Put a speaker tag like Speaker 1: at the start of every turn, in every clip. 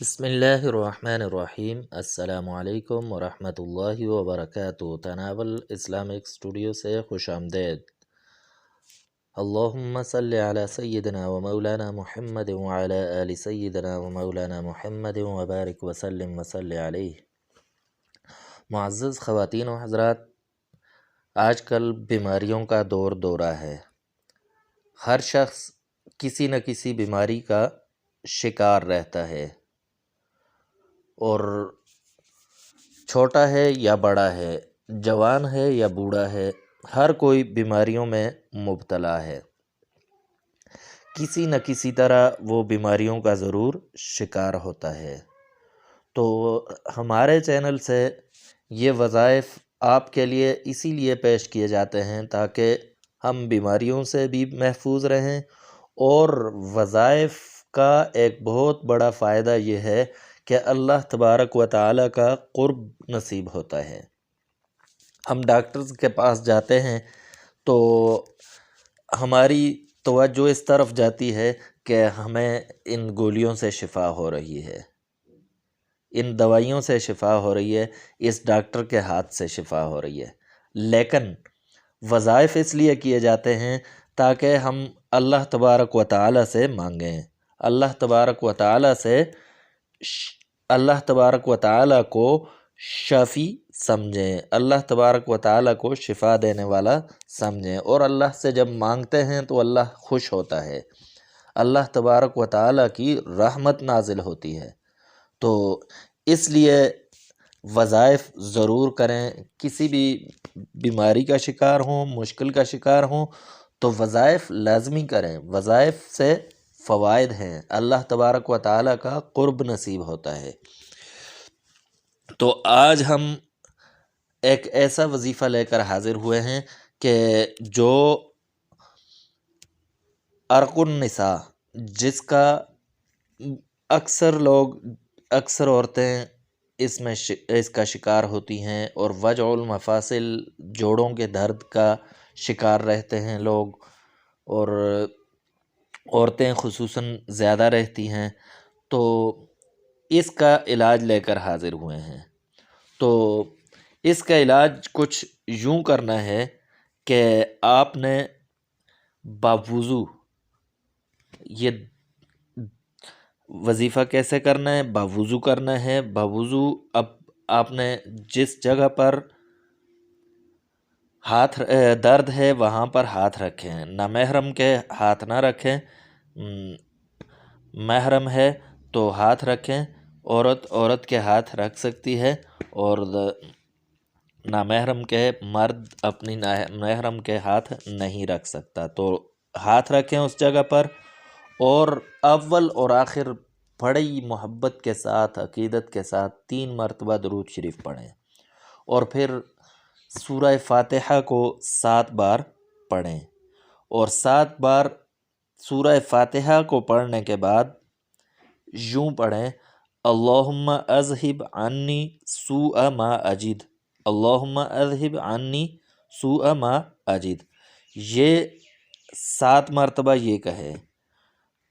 Speaker 1: بسم اللہ الرحمن الرحیم۔ السلام علیکم ورحمۃ اللہ وبرکاتہ۔ تناول اسلامک اسٹوڈیو سے خوش آمدید۔ اللہم صلی علی سیدنا و مولانا محمد وعلی آل سیدنا و مولانا محمد وبارک وسلم وصلی علیہ۔ معزز خواتین و حضرات، آج کل بیماریوں کا دور دورہ ہے۔ ہر شخص کسی نہ کسی بیماری کا شکار رہتا ہے، اور چھوٹا ہے یا بڑا ہے، جوان ہے یا بوڑھا ہے، ہر کوئی بیماریوں میں مبتلا ہے۔ کسی نہ کسی طرح وہ بیماریوں کا ضرور شکار ہوتا ہے۔ تو ہمارے چینل سے یہ وظائف آپ کے لیے اسی لیے پیش کیے جاتے ہیں تاکہ ہم بیماریوں سے بھی محفوظ رہیں، اور وظائف کا ایک بہت بڑا فائدہ یہ ہے کہ اللہ تبارک و تعالیٰ کا قرب نصیب ہوتا ہے۔ ہم ڈاکٹرز کے پاس جاتے ہیں تو ہماری توجہ اس طرف جاتی ہے کہ ہمیں ان گولیوں سے شفا ہو رہی ہے، ان دوائیوں سے شفا ہو رہی ہے، اس ڈاکٹر کے ہاتھ سے شفا ہو رہی ہے۔ لیکن وظائف اس لیے کیے جاتے ہیں تاکہ ہم اللہ تبارک و تعالیٰ سے مانگیں، اللہ تبارک و تعالیٰ سے اللہ تبارک و تعالیٰ کو شافی سمجھیں، اللہ تبارک و تعالیٰ کو شفا دینے والا سمجھیں، اور اللہ سے جب مانگتے ہیں تو اللہ خوش ہوتا ہے، اللہ تبارک و تعالیٰ کی رحمت نازل ہوتی ہے۔ تو اس لیے وظائف ضرور کریں۔ کسی بھی بیماری کا شکار ہوں، مشکل کا شکار ہوں تو وظائف لازمی کریں۔ وظائف سے فوائد ہیں، اللہ تبارک و تعالیٰ کا قرب نصیب ہوتا ہے۔ تو آج ہم ایک ایسا وظیفہ لے کر حاضر ہوئے ہیں کہ جو عرق النساء، جس کا اکثر عورتیں اس کا شکار ہوتی ہیں، اور وجع المفاصل، جوڑوں کے درد کا شکار رہتے ہیں لوگ، اور عورتیں خصوصاً زیادہ رہتی ہیں، تو اس کا علاج لے کر حاضر ہوئے ہیں۔ تو اس کا علاج کچھ یوں کرنا ہے کہ آپ نے باوضو، یہ وظیفہ کیسے کرنا ہے؟ باوضو کرنا ہے۔ باوضو اب آپ نے جس جگہ پر درد ہے وہاں پر ہاتھ رکھیں، نامحرم کے ہاتھ نہ رکھیں، محرم ہے تو ہاتھ رکھیں۔ عورت کے ہاتھ رکھ سکتی ہے، اور نامحرم کے مرد اپنی محرم کے ہاتھ نہیں رکھ سکتا۔ تو ہاتھ رکھیں اس جگہ پر، اور اول اور آخر بڑی محبت کے ساتھ، عقیدت کے ساتھ 3 مرتبہ درود شریف پڑھیں، اور پھر سورہ فاتحہ کو 7 بار پڑھیں، اور 7 بار سورہ فاتحہ کو پڑھنے کے بعد یوں پڑھیں: اللہم اذہب عنی سوء ما اجد، اللہم اذہب عنی سوء ما اجد۔ یہ 7 مرتبہ یہ کہے۔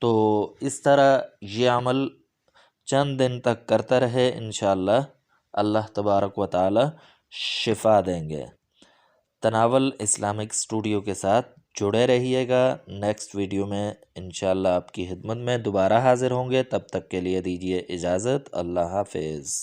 Speaker 1: تو اس طرح یہ عمل چند دن تک کرتا رہے، انشاءاللہ اللہ تبارک و تعالی شفا دیں گے۔ تناول اسلامک اسٹوڈیو کے ساتھ جڑے رہیے گا۔ نیکسٹ ویڈیو میں انشاءاللہ آپ کی خدمت میں دوبارہ حاضر ہوں گے۔ تب تک کے لیے دیجیے اجازت۔ اللہ حافظ۔